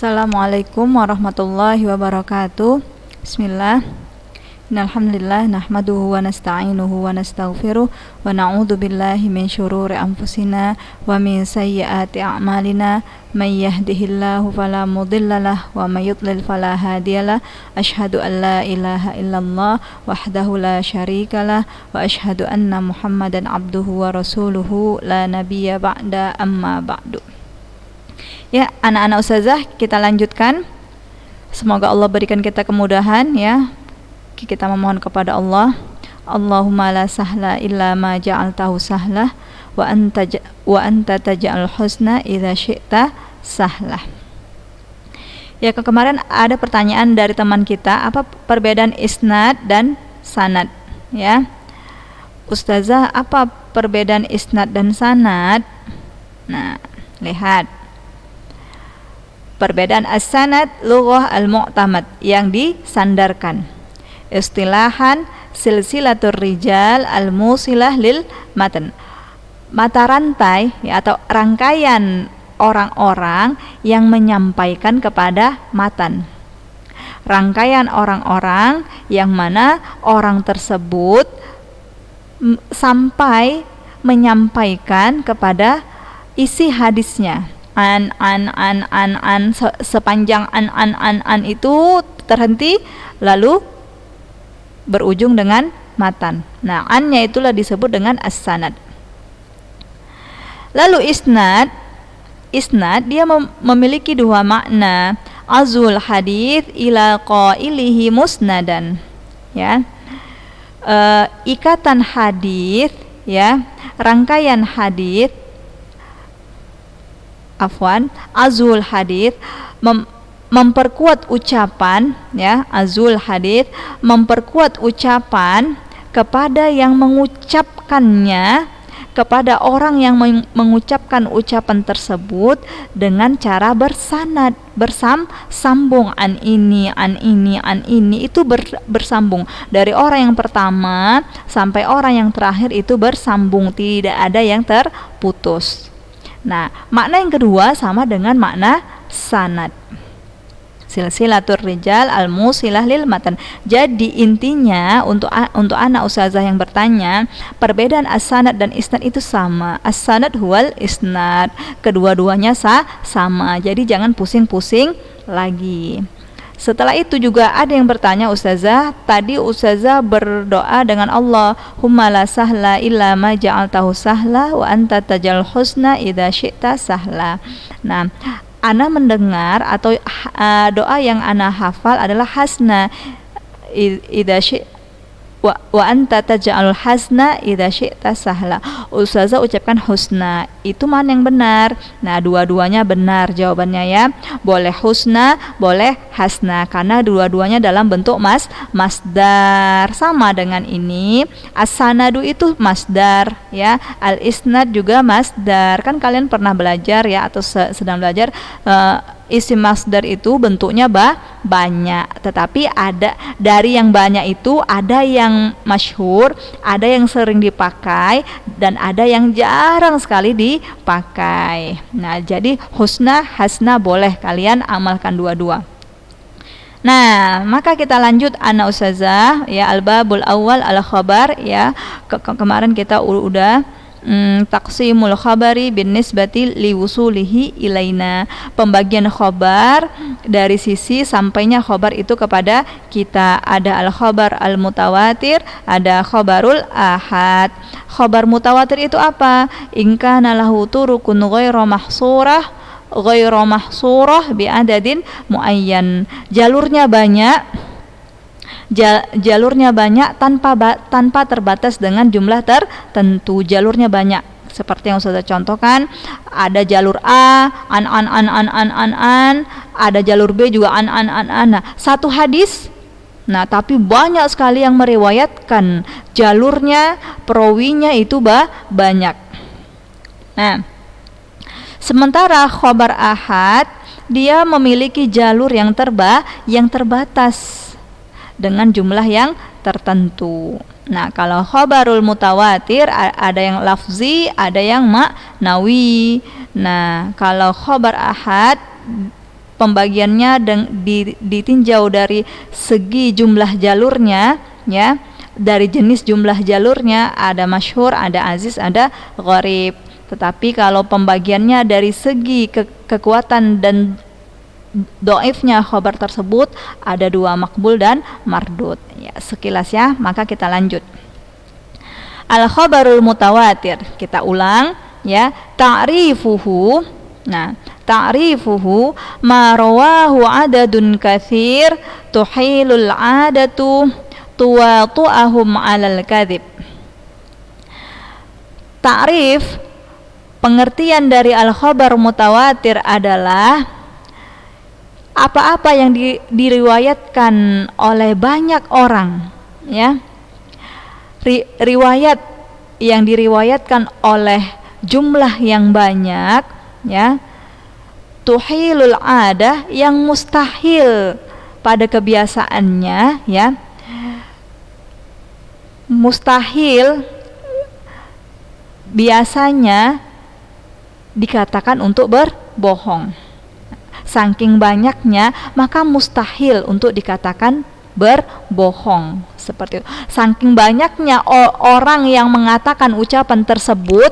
Assalamualaikum warahmatullahi wabarakatuh. Bismillah. Innalhamdulillah nahmaduhu wa nasta'inuhu wa nastaghfiruh wa na'udzu billahi min syururi anfusina wa min sayyiati a'malina. May yahdihillahu fala mudhillalah wa may yudlil fala hadiyalah. Asyhadu an la ilaha illallah wahdahu la syarikalah wa asyhadu anna Muhammadan abduhu wa rasuluhu la nabiyya ba'da, amma ba'du. Ya, anak-anak ustazah, kita lanjutkan. Semoga Allah berikan kita kemudahan ya. Kita memohon kepada Allah, Allahumma la sahla illa ma ja'altahu sahlah wa anta taj'al husna idza syi'ta sahlah. Ya, kemarin ada pertanyaan dari teman kita, apa perbedaan isnad dan sanad ya. Ustazah, apa perbedaan isnad dan sanad? Nah, lihat. Perbedaan as-sanad lughah al-mu'tamad, yang disandarkan. Istilahan silsilatur rijal al-musilah lil matan. Mata rantai ya, atau rangkaian orang-orang yang menyampaikan kepada matan. Rangkaian orang-orang yang mana orang tersebut sampai menyampaikan kepada isi hadisnya. Sepanjang an itu terhenti lalu berujung dengan matan. Nah, annya itulah disebut dengan as-sanad. Lalu isnad dia memiliki dua makna. Azul hadits ila qailihi musnadan ya. Ikatan hadis ya, rangkaian hadis azul hadits memperkuat ucapan ya, azul hadits memperkuat ucapan kepada yang mengucapkannya, kepada orang yang mengucapkan ucapan tersebut dengan cara bersanad, bersambung, an ini itu bersambung dari orang yang pertama sampai orang yang terakhir, itu bersambung, tidak ada yang terputus. Nah, makna yang kedua sama dengan makna sanad. Silsilatur rijal al-musilah lil matan. Jadi intinya untuk anak ustazah yang bertanya, perbedaan as-sanad dan isnad itu sama. As-sanad huwal isnad. Kedua-duanya sama. Jadi jangan pusing-pusing lagi. Setelah itu juga ada yang bertanya, ustazah, tadi ustazah berdoa dengan Allahumma la sahla illa ma ja'altahu sahla wa anta taj'al husna idza syi'ta sahla. Nah, ana mendengar atau doa yang ana hafal adalah hasna idza syi'ta wa anta taj'al hasna idza syi'ta sahla. Ustazah ucapkan husna. Itu mana yang benar? Nah, dua-duanya benar jawabannya ya. Boleh husna, boleh hasna, karena dua-duanya dalam bentuk masdar. Sama dengan ini, as-sanadu itu masdar ya, al-isnad juga masdar. Kan kalian pernah belajar ya, atau sedang belajar isim masdar itu bentuknya banyak, tetapi ada dari yang banyak itu ada yang masyhur, ada yang sering dipakai, dan ada yang jarang sekali dipakai. Nah, jadi husna, hasna boleh kalian amalkan dua-dua. Nah, maka kita lanjut anak ustazah ya, al-babul awal al-khabar ya. Kemarin kita udah taqsimul khabari bin nisbati liwusulihi ilaina, pembagian khabar dari sisi sampainya khabar itu kepada kita. Ada al-khabar al-mutawatir, ada khabarul ahad. Khabar mutawatir itu apa? In kana lahu turukun ghairu mahsurah bi adadin muayyan. Jalurnya banyak tanpa terbatas dengan jumlah tertentu. Jalurnya banyak seperti yang sudah contohkan, ada jalur A an, ada jalur B juga an. Nah, satu hadis, nah tapi banyak sekali yang meriwayatkan, jalurnya, perawinya itu banyak. Nah, sementara khabar ahad dia memiliki jalur yang terbatas dengan jumlah yang tertentu. Nah, kalau khobarul mutawatir ada yang lafzi, ada yang maknawi. Nah, kalau khobar ahad pembagiannya ditinjau dari segi jumlah jalurnya, ya. Dari jenis jumlah jalurnya ada masyhur, ada aziz, ada gharib. Tetapi kalau pembagiannya dari segi kekuatan dan doifnya khobar tersebut ada dua, makbul dan mardud. Ya, sekilas ya, maka kita lanjut. Al khobarul mutawatir, kita ulang ya. Ta'rifuhu, nah ta'rifuhu ma rawahu adadun katsir tuhilul adatu tuwatu'ahum 'alal kadhib. Ta'rif, pengertian dari al khobar mutawatir adalah apa-apa yang diriwayatkan oleh banyak orang, ya. Riwayat yang diriwayatkan oleh jumlah yang banyak, ya. Tuhilul adah, yang mustahil pada kebiasaannya, ya. Mustahil biasanya dikatakan untuk berbohong. Saking banyaknya, maka mustahil untuk dikatakan berbohong. Seperti itu. Saking banyaknya orang yang mengatakan ucapan tersebut,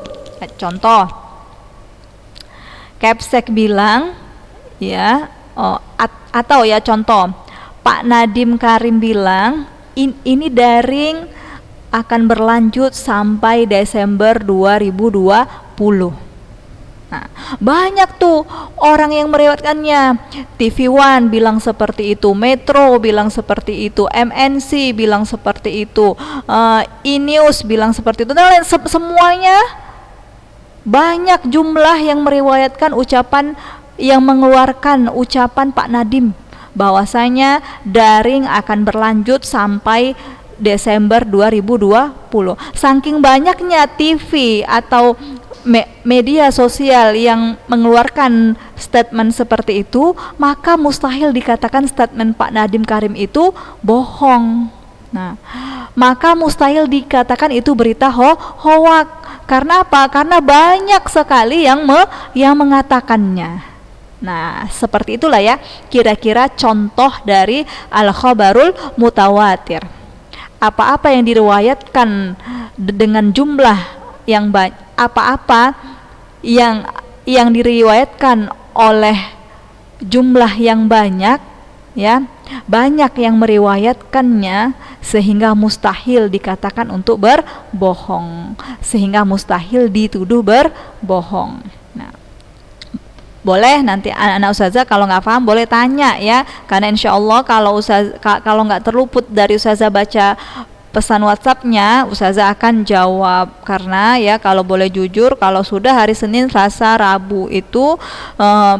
contoh, Kepsek bilang, ya, atau ya contoh, Pak Nadiem Karim bilang, ini daring akan berlanjut sampai Desember 2020. Nah, banyak tuh orang yang meriwayatkannya. TV One bilang seperti itu, Metro bilang seperti itu, MNC bilang seperti itu, E-News bilang seperti itu. Dan semuanya banyak jumlah yang meriwayatkan ucapan, yang mengeluarkan ucapan Pak Nadiem bahwasanya daring akan berlanjut sampai Desember 2020. Saking banyaknya TV atau media sosial yang mengeluarkan statement seperti itu, maka mustahil dikatakan statement Pak Nadiem Karim itu bohong. Nah, maka mustahil dikatakan itu berita hoak. Karena apa? Karena banyak sekali yang mengatakannya. Nah, seperti itulah ya kira-kira contoh dari al-khabarul mutawatir. Apa-apa yang diriwayatkan dengan jumlah yang banyak, apa-apa yang diriwayatkan oleh jumlah yang banyak, ya, banyak yang meriwayatkannya sehingga mustahil dikatakan untuk berbohong, sehingga mustahil dituduh berbohong. Nah, boleh nanti anak-anak ustazah kalau nggak paham boleh tanya ya, karena insya Allah kalau nggak terluput dari ustazah baca pesan WhatsApp-nya, ustazah akan jawab. Karena ya kalau boleh jujur, kalau sudah hari Senin, Selasa, Rabu itu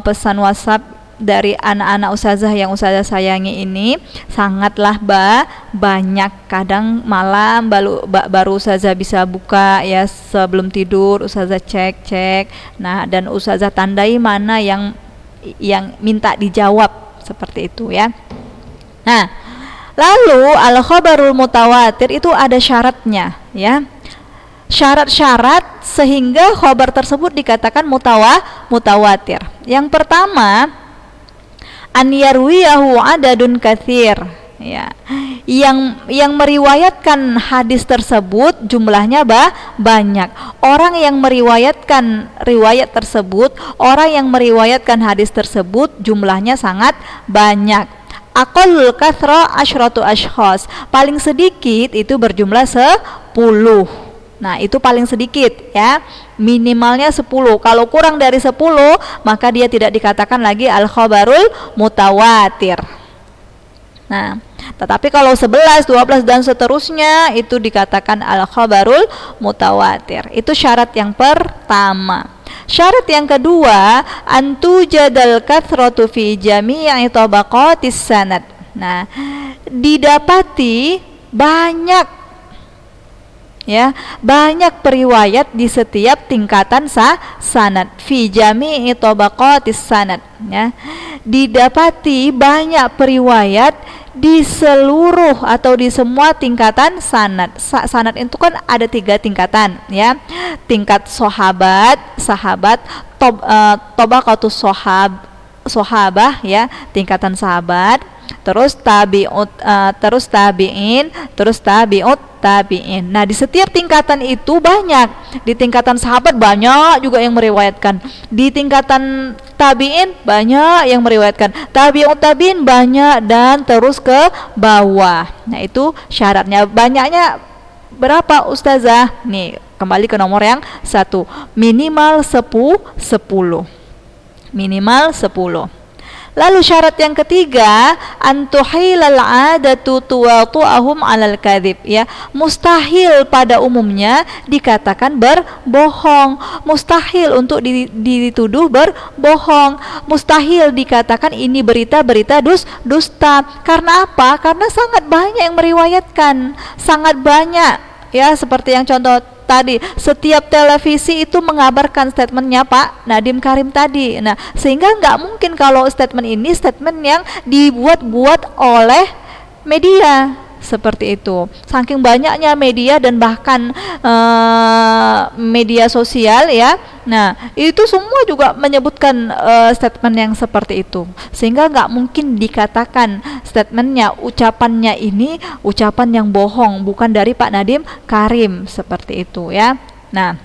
pesan WhatsApp dari anak-anak ustazah yang ustazah sayangi ini sangatlah banyak. Kadang malam baru ustazah bisa buka ya, sebelum tidur ustazah cek. Nah, dan ustazah tandai mana yang minta dijawab, seperti itu ya. Nah, lalu al-khabarul mutawatir itu ada syaratnya ya. Syarat-syarat sehingga khabar tersebut dikatakan mutawatir. Yang pertama, an yarwiyahu adadun katsir, ya. Yang meriwayatkan hadis tersebut jumlahnya banyak. Orang yang meriwayatkan riwayat tersebut, orang yang meriwayatkan hadis tersebut jumlahnya sangat banyak. Aqallul kathra asyratu ashkhas, paling sedikit itu berjumlah 10. Nah, itu paling sedikit ya, minimalnya 10. Kalau kurang dari 10, maka dia tidak dikatakan lagi al-khabarul mutawatir. Nah, tetapi kalau 11, 12 dan seterusnya itu dikatakan al-khabarul mutawatir. Itu syarat yang pertama. Syarat yang kedua, antu jadal kathratu fi jami'i tabaqatis sanad. Nah, didapati banyak ya, banyak periwayat di setiap tingkatan sanad, fi jami'i tabaqatis sanad, ya, didapati banyak periwayat di seluruh atau di semua tingkatan sanad. Sanad itu kan ada 3 tingkatan, ya, tingkat sahabat, tabaqatus sahabah, ya, tingkatan sahabat, terus terus tabi'in, terus tabi'in. Nah, di setiap tingkatan itu banyak. Di tingkatan sahabat banyak juga yang meriwayatkan. Di tingkatan tabi'in banyak yang meriwayatkan. Tabi'in banyak, dan terus ke bawah. Nah, itu syaratnya. Banyaknya berapa, Ustazah? Nih, kembali ke nomor yang 1. Minimal 10. Minimal 10. Lalu syarat yang ketiga, antuhilal adatu tuwatu'ahum 'alal kadzib, ya. Mustahil pada umumnya dikatakan berbohong. Mustahil untuk dituduh berbohong. Mustahil dikatakan ini berita-berita dusta. Karena apa? Karena sangat banyak yang meriwayatkan. Sangat banyak, ya, seperti yang contoh tadi, setiap televisi itu mengabarkan statementnya Pak Nadiem Karim tadi. Nah, sehingga nggak mungkin kalau statement ini statement yang dibuat-buat oleh media, seperti itu. Saking banyaknya media dan bahkan media sosial, ya. Nah, itu semua juga menyebutkan statement yang seperti itu, sehingga nggak mungkin dikatakan statementnya, ucapannya ini ucapan yang bohong, bukan dari Pak Nadiem Karim, seperti itu, ya. Nah,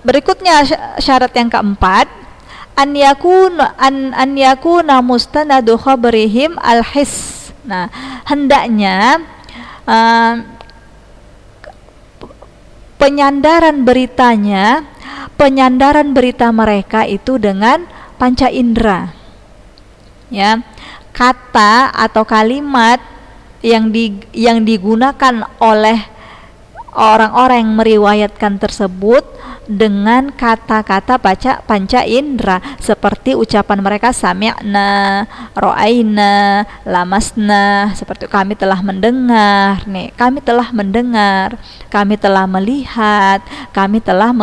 berikutnya syarat yang keempat, an yakuna mustanadu khabarihim al-his. Nah, hendaknya penyandaran berita mereka itu dengan panca indera, ya. Kata atau kalimat yang digunakan oleh orang-orang yang meriwayatkan tersebut dengan kata-kata panca indera, seperti ucapan mereka sami'na, ra'aina, lamasna, seperti kami telah mendengar, nih, kami telah mendengar, kami telah melihat, kami telah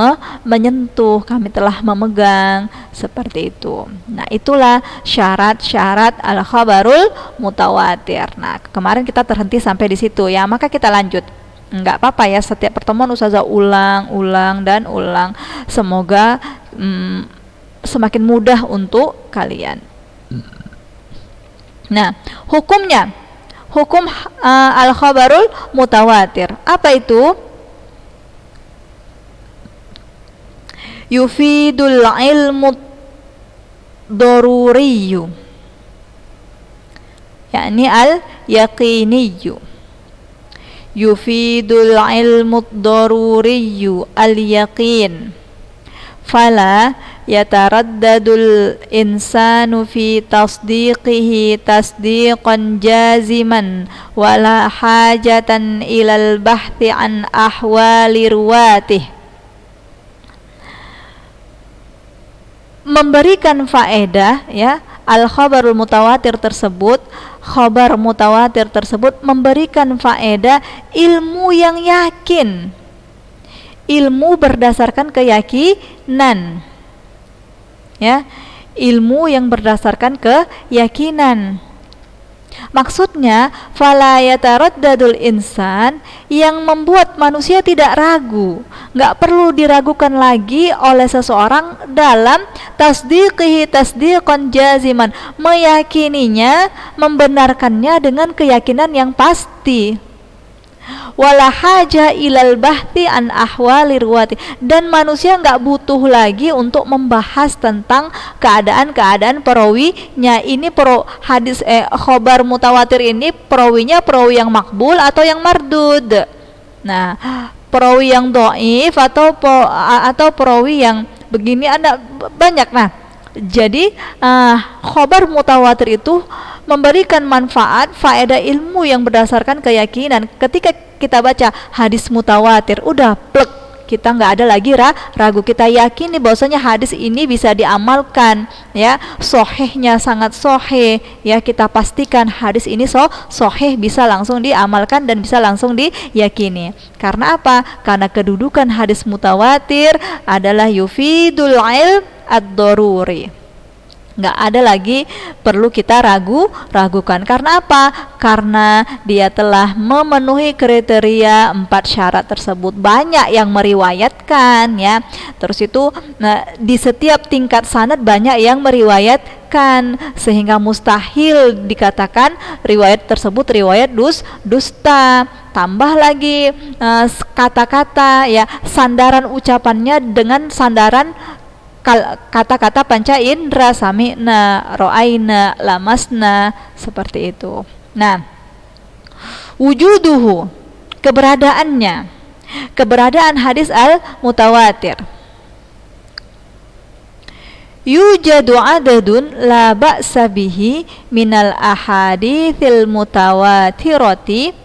menyentuh, kami telah memegang, seperti itu. Nah, itulah syarat-syarat al-khabarul mutawatir. Nah, kemarin kita terhenti sampai di situ, ya, maka kita lanjut. Enggak apa-apa, ya, setiap pertemuan Ustazah ulang dan ulang. Semoga semakin mudah untuk kalian. Nah, hukumnya, hukum al-khabarul mutawatir, apa itu? Yufidul ilmu daruriyyu, yakni al-yaqiniyyu. Yufidul ilmu daruriyyu al-yaqin, fala yataraddadul insanu fi tasdiqihi tasdiqan jaziman wala hajatan ilal bahthi an ahwali ruwatih. Memberikan faedah, ya, al-khabarul mutawatir tersebut, khabar mutawatir tersebut memberikan faedah ilmu yang yakin, ilmu berdasarkan keyakinan, ya, ilmu yang berdasarkan keyakinan. Maksudnya, fala yataraddadul insan, yang membuat manusia tidak ragu, nggak perlu diragukan lagi oleh seseorang dalam tasdiqihi tasdiqan jaziman, meyakininya, membenarkannya dengan keyakinan yang pasti. Wala haja ilal bahti an ahwali ruwati, dan manusia nggak butuh lagi untuk membahas tentang keadaan-keadaan perawinya. Ini hadis khobar mutawatir ini perawinya perawi yang makbul atau yang mardud. Nah, perawi yang dhaif atau perawi yang begini ada banyak. Nah, jadi khobar mutawatir itu memberikan manfaat, faedah ilmu yang berdasarkan keyakinan. Ketika kita baca hadis mutawatir, udah plek, kita nggak ada lagi ragu, kita yakini bahwasanya hadis ini bisa diamalkan, ya, sohehnya sangat soheh, ya, kita pastikan hadis ini soheh, bisa langsung diamalkan dan bisa langsung diyakini. Karena apa? Karena kedudukan hadis mutawatir adalah yufidul ilm ad-daruri. Nggak ada lagi perlu kita ragukan. Karena apa? Karena dia telah memenuhi kriteria 4 syarat tersebut. Banyak yang meriwayatkan, ya. Terus itu, nah, di setiap tingkat sanad banyak yang meriwayatkan, sehingga mustahil dikatakan riwayat tersebut riwayat dusta. Tambah lagi kata-kata, ya, sandaran ucapannya dengan sandaran kata-kata panca indera, sami'na, ro'aina, lamasna, seperti itu. Nah, wujuduhu, keberadaan hadis al-mutawatir. Yujadu adadun la ba'sa bihi minal ahadithil mutawatirati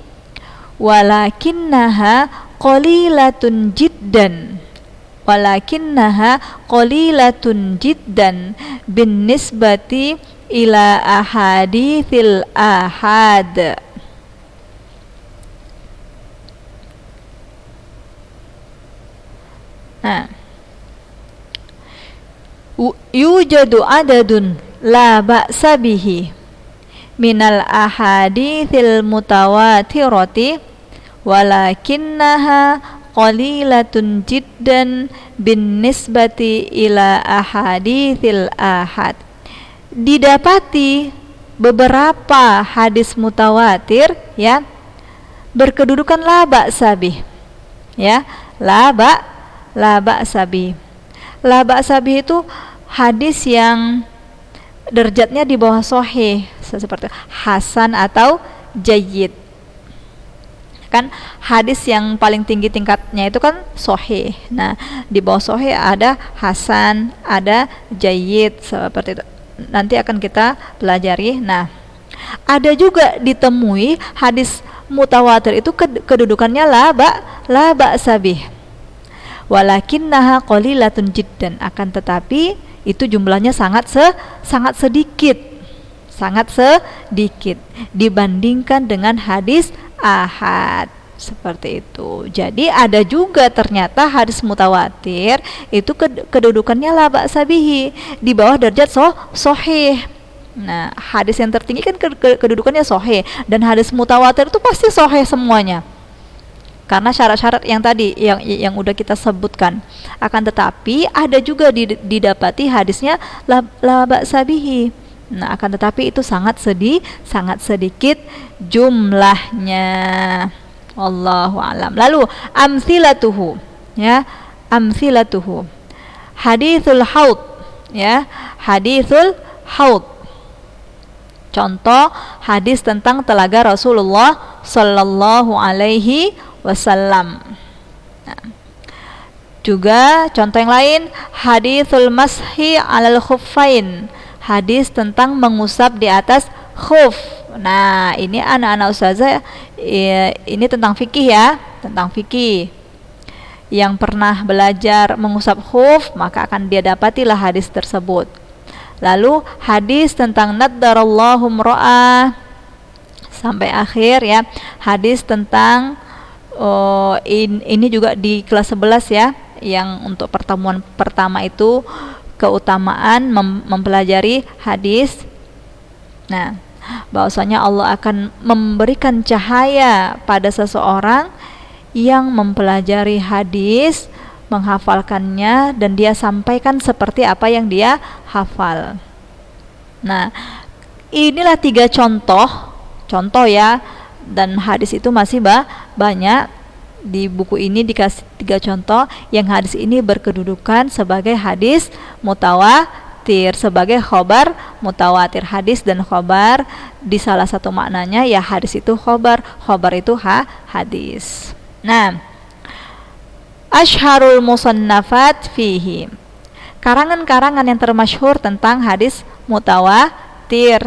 walakinnaha qalilatun jiddan bin nisbati ila ahadithil ahad. Nah, yujadu adadun la ba'sa bihi minal ahadithil mutawatirati walakinnaha qalilatun jiddan bin nisbati ila ahadithil ahad. Didapati beberapa hadis mutawatir, ya, berkedudukan la ba'sa bih, ya, la ba'sa bih. La ba'sa bih itu hadis yang derajatnya di bawah sahih, seperti hasan atau jayyid. Kan hadis yang paling tinggi tingkatnya itu kan sahih. Nah, di bawah sahih ada hasan, ada jayyid, seperti itu. Nanti akan kita pelajari. Nah, ada juga ditemui hadis mutawatir itu kedudukannya la ba'sa bih. Walakinnaha qalilatun jiddan, akan tetapi itu jumlahnya sangat sedikit dibandingkan dengan hadis ahad, seperti itu. Jadi ada juga ternyata hadis mutawatir itu kedudukannya la ba'sa bihi, di bawah derajat sahih. Nah, hadis yang tertinggi kan kedudukannya sahih, dan hadis mutawatir itu pasti sahih semuanya, karena syarat-syarat yang tadi yang udah kita sebutkan. Akan tetapi ada juga didapati hadisnya la ba'sa bihi. Nah, akan tetapi itu sangat sedikit jumlahnya. Wallahu alam. Lalu amthilatuhu, ya, amthilatuhu. Hadithul haud, ya, hadithul haud. Contoh hadis tentang telaga Rasulullah sallallahu alaihi wasallam. Nah, juga contoh yang lain, hadithul mashi alal khuffain, hadis tentang mengusap di atas khuf. Nah, ini anak-anak ustazah, ini tentang fikih, ya, tentang fikih. Yang pernah belajar mengusap khuf, maka akan dia dapatilah hadis tersebut. Lalu hadis tentang naddarallahu mra'ah sampai akhir, ya. Hadis tentang ini juga di kelas 11, ya, yang untuk pertemuan pertama itu keutamaan mempelajari hadis. Nah, bahwasanya Allah akan memberikan cahaya pada seseorang yang mempelajari hadis, menghafalkannya, dan dia sampaikan seperti apa yang dia hafal. Nah, inilah 3 contoh, ya, dan hadis itu masih banyak. Di buku ini dikasih 3 contoh yang hadis ini berkedudukan sebagai hadis mutawatir, sebagai khobar mutawatir. Hadis dan khobar di salah satu maknanya, ya, hadis itu khobar itu hadis. Nah, asyharul musannafat fihi, karangan-karangan yang termasyhur tentang hadis mutawatir.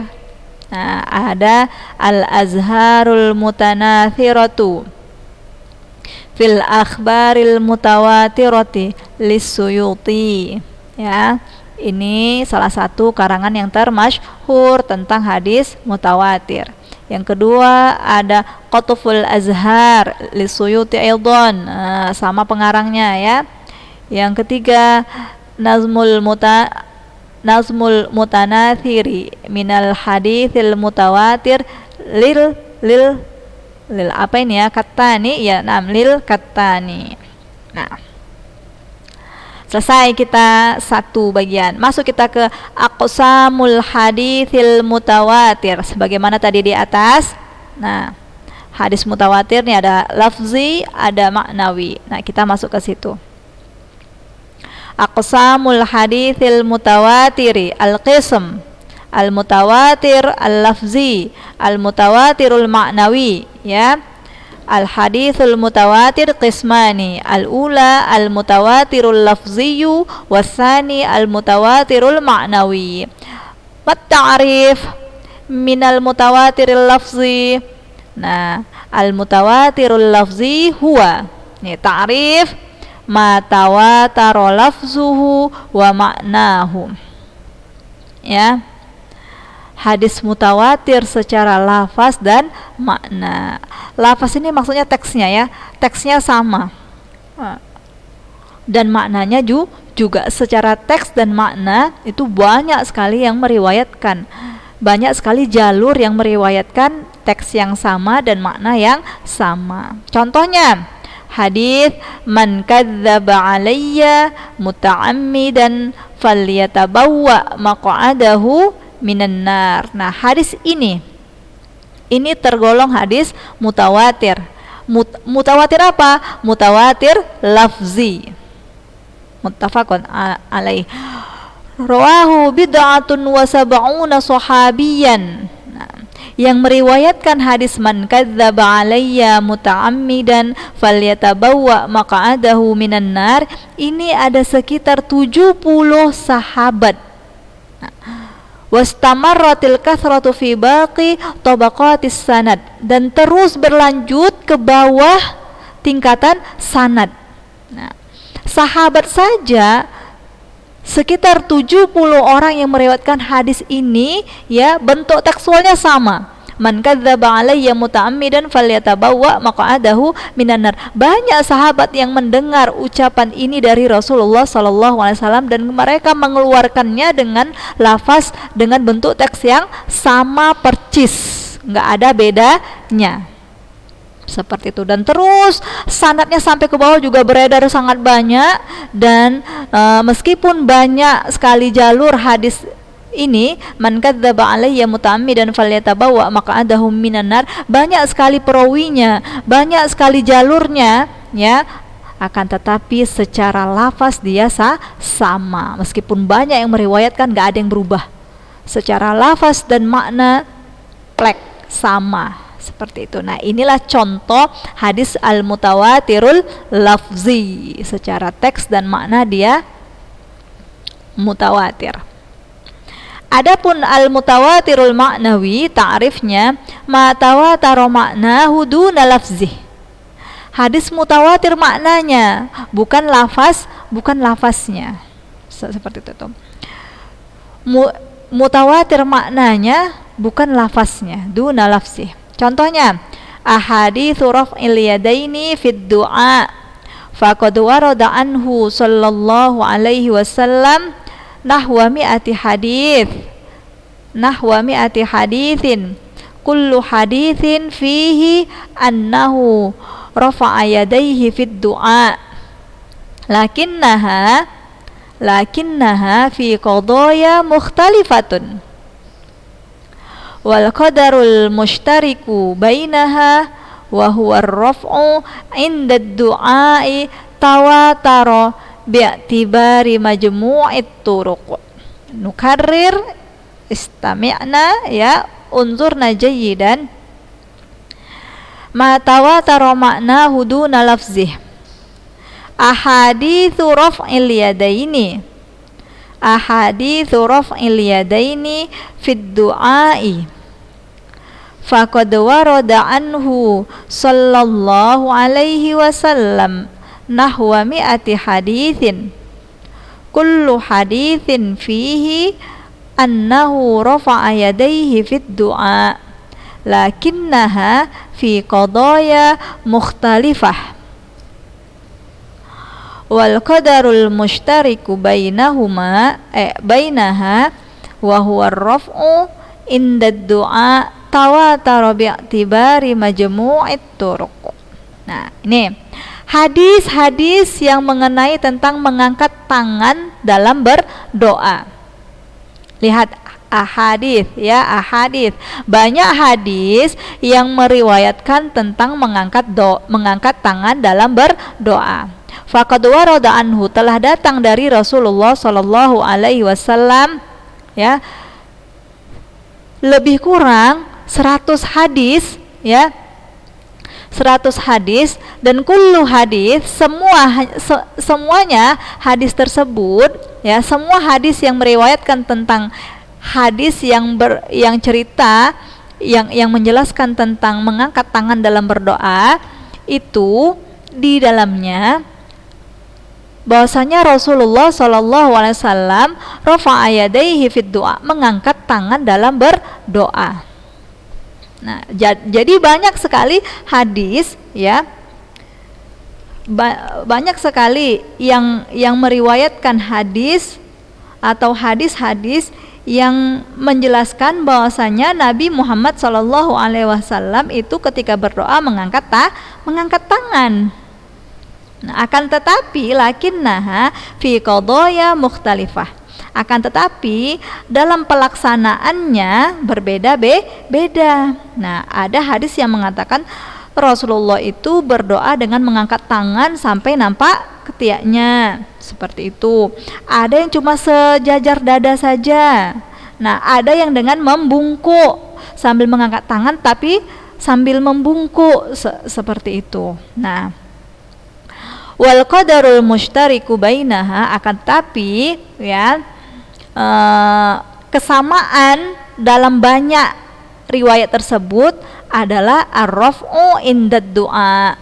Nah, ada al-azharul mutanathiratu fil akhbaril mutawatirati lis-Suyuti. Ya, ini salah satu karangan yang termasyhur tentang hadis mutawatir. Yang kedua ada Qatful Azhar lis-Suyuti aidan, sama pengarangnya ya. Yang ketiga Nazmul Mutanathiri minal haditsil mutawatir lil apa ini ya, Kattani ya, lil Kattani. Nah, selesai kita satu bagian. Masuk kita ke aqsamul haditsil mutawatir sebagaimana tadi di atas. Nah, hadis mutawatir nih ada lafzi, ada maknawi. Nah, kita masuk ke situ. Aqsamul haditsil mutawatiri al-qism al-mutawatir al-lafzi, al-mutawatirul ma'nawi, ya. Al-hadithul mutawatir qismani, al-ula al-mutawatirul lafziyu was-sani al-mutawatirul ma'nawi. Wat ta'rif minal mutawatiril lafzi. Nah, al-mutawatirul lafzi huwa, ini ta'rif ma tawatara lafzuhu wa ma'nahu. Ya. Hadis mutawatir secara lafaz dan makna. Lafaz ini maksudnya teksnya ya, teksnya sama. Dan maknanya juga secara teks dan makna itu banyak sekali yang meriwayatkan. Banyak sekali jalur yang meriwayatkan teks yang sama dan makna yang sama. Contohnya hadis man kadzdzaba alayya muta'ammidan falyatabawwa maq'adahu minan nar. Nah, hadis ini tergolong hadis mutawatir. Mutawatir apa? Mutawatir lafzi. Muttafaqun alaih. Rawahu bid'atun wa sab'una sahabiyan. Yang meriwayatkan hadis man kadzdzaba alayya muta'ammidan falyatabawwa maq'adahu minan nar, ini ada sekitar 70 sahabat. Wastamarratil kathratu fi baqi tabaqatis sanad, dan terus berlanjut ke bawah tingkatan sanad. Nah, sahabat saja sekitar 70 orang yang meriwayatkan hadis ini, ya, bentuk tekstualnya sama. Man kadzdzaba alayya muta'ammidan falyatabawwa maq'adahu minan nar. Banyak sahabat yang mendengar ucapan ini dari Rasulullah sallallahu alaihi wasallam dan mereka mengeluarkannya dengan lafaz, dengan bentuk teks yang sama percis, enggak ada bedanya. Seperti itu. Dan terus sanadnya sampai ke bawah juga beredar sangat banyak. Dan meskipun banyak sekali jalur hadis ini, man kadzdzaba alayya muta'ammidan falyatabawwa maq'adahu minan nar, banyak sekali perawinya, banyak sekali jalurnya, ya, akan tetapi secara lafaz dia sama. Meskipun banyak yang meriwayatkan, enggak ada yang berubah. Secara lafaz dan makna plek sama. Seperti itu. Nah, inilah contoh hadis al-mutawatirul lafzi. Secara teks dan makna dia mutawatir. Adapun al-mutawatirul ma'nawi, ta'rifnya ma tawatara ma'nahu duna lafzih. Hadis mutawatir maknanya, bukan lafaznya. Seperti itu. Mutawatir maknanya, bukan lafaznya, duna lafzih. Contohnya, ahaditsu raf'il yadaini fid du'a faqad warada anhu sallallahu alaihi wasallam nahwa mi'ati haditsin kullu haditsin fihi annahu rafa'a yadayhi fid du'a lakinnaha fi qadaya mukhtalifatun wal qadarul mushtariku bainaha wa huwa ar-raf'u 'inda ad-du'a'i tawatara bi'tibari majmu'it turuq. Nukarrir, istami'na, ya, unzurna jayyidan. Ma tawatara ma'nahu duna lafzih. Ahaditsu raf'il yadaini fid du'a'i faqad warada anhu sallallahu alaihi wasallam nahwa mi'ati hadithin kullu hadithin fihi annahu rafa'a yadayhi fid du'a lakinnaha fi qadaya mukhtalifah wal qadarul mushtariku bainaha wa huwa ar-raf'u inda du'a tawatara bi'tibari majmu'it turuq. Nah, ini hadis-hadis yang mengenai tentang mengangkat tangan dalam berdoa. Lihat ahadits ya, ahadits. Banyak hadis yang meriwayatkan tentang mengangkat tangan dalam berdoa. Faqad warada anhu, telah datang dari Rasulullah sallallahu alaihi wasallam ya, lebih kurang 100 hadis ya, 100 hadis, dan kullu hadis, semuanya hadis tersebut ya, semua hadis yang meriwayatkan tentang hadis yang cerita yang menjelaskan tentang mengangkat tangan dalam berdoa, itu di dalamnya bahwasanya Rasulullah sallallahu alaihi wasallam rafa'a yadayhi fid du'a, mengangkat tangan dalam berdoa. Nah, jadi banyak sekali hadis ya, banyak sekali yang meriwayatkan hadis atau hadis-hadis yang menjelaskan bahwasanya Nabi Muhammad sallallahu alaihi wasallam itu ketika berdoa mengangkat tangan. Nah, akan tetapi lakinnaha fi qadaya mukhtalifah, akan tetapi dalam pelaksanaannya berbeda-beda. Nah, ada hadis yang mengatakan Rasulullah itu berdoa dengan mengangkat tangan sampai nampak ketiaknya, seperti itu. Ada yang cuma sejajar dada saja. Nah, ada yang dengan membungkuk sambil mengangkat tangan tapi sambil membungkuk, seperti itu. Nah, wal qadarul mushtariku bainaha, akan tapi ya, kesamaan dalam banyak riwayat tersebut adalah ar-raf'u inda du'a,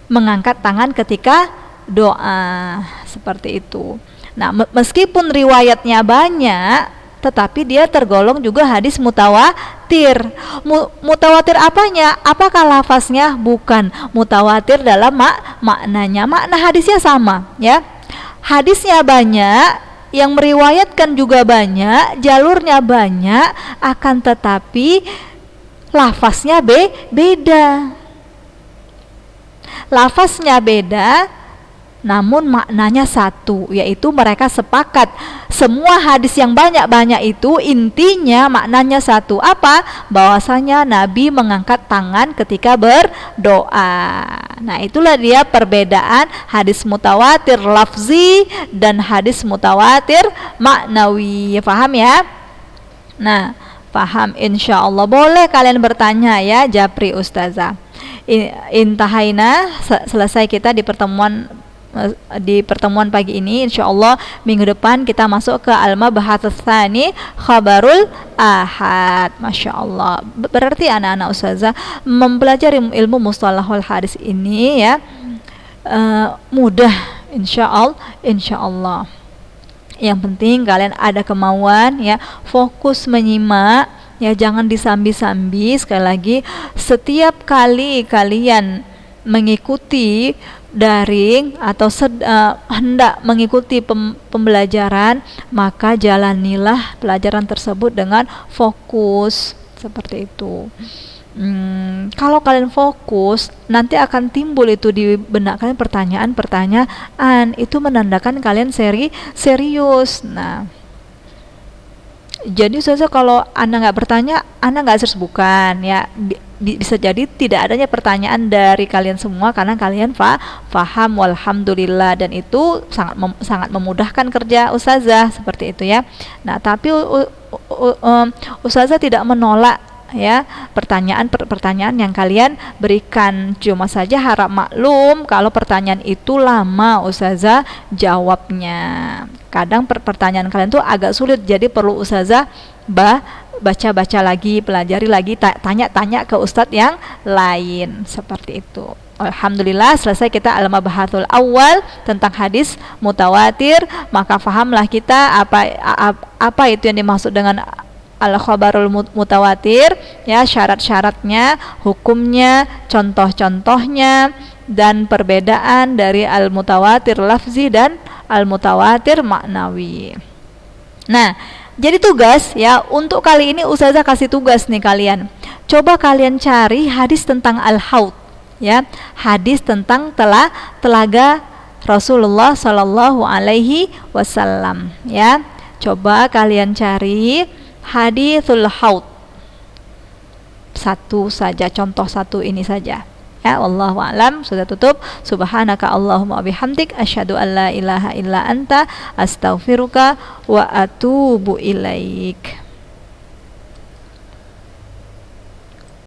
mengangkat tangan ketika doa, seperti itu. Nah, meskipun riwayatnya banyak, tetapi dia tergolong juga hadis mutawatir. Mutawatir apanya? Apakah lafaznya? Bukan. Mutawatir dalam maknanya. Makna hadisnya sama ya. Hadisnya banyak, yang meriwayatkan juga banyak, jalurnya banyak, akan tetapi lafaznya beda. Lafaznya beda, namun maknanya satu, yaitu mereka sepakat semua hadis yang banyak-banyak itu intinya maknanya satu. Apa? Bahwasanya Nabi mengangkat tangan ketika berdoa. Nah, itulah dia perbedaan hadis mutawatir lafzi dan hadis mutawatir maknawi. Paham ya? Nah, paham insyaallah. Boleh kalian bertanya ya, Japri Ustazah. Intahaina, selesai kita di pertemuan pagi ini. Insyaallah minggu depan kita masuk ke al-mabhaats tsani, khabarul ahad. Masya Allah. Berarti anak-anak ustazah mempelajari ilmu mustalahul hadis ini ya, mudah insyaallah. Yang penting kalian ada kemauan ya, fokus menyimak ya, jangan disambi-sambi. Sekali lagi, setiap kali kalian mengikuti daring atau hendak mengikuti pembelajaran, maka jalanilah pelajaran tersebut dengan fokus, seperti itu. Kalau kalian fokus, nanti akan timbul itu di benak kalian pertanyaan-pertanyaan, itu menandakan kalian serius. Nah, jadi saja kalau Anda nggak bertanya, Anda nggak serius, bukan ya. Bisa jadi tidak adanya pertanyaan dari kalian semua karena kalian faham, walhamdulillah, dan itu sangat memudahkan kerja ustazah, seperti itu ya. Nah, tapi ustazah tidak menolak ya pertanyaan yang kalian berikan, cuma saja harap maklum kalau pertanyaan itu lama ustazah jawabnya. Kadang pertanyaan kalian tuh agak sulit, jadi perlu ustazah baca-baca lagi, pelajari lagi, tanya-tanya ke ustadz yang lain, seperti itu. Alhamdulillah selesai kita al-mabahatul awal tentang hadis mutawatir. Maka fahamlah kita apa itu yang dimaksud dengan al-khabarul mutawatir, ya, syarat-syaratnya, hukumnya, contoh-contohnya, dan perbedaan dari al-mutawatir lafzi dan al-mutawatir maknawi. Nah, jadi tugas ya, untuk kali ini Ustazah kasih tugas nih kalian. Coba kalian cari hadis tentang al-haud, ya, hadis tentang telaga Rasulullah Shallallahu Alaihi Wasallam, ya. Coba kalian cari hadisul haud, satu saja, contoh satu ini saja. Ya, wallahu a'lam. Sudah tutup. Subhanaka Allahumma bihamdik asyhadu an la ilaha illa anta astaghfiruka wa atubu ilaik.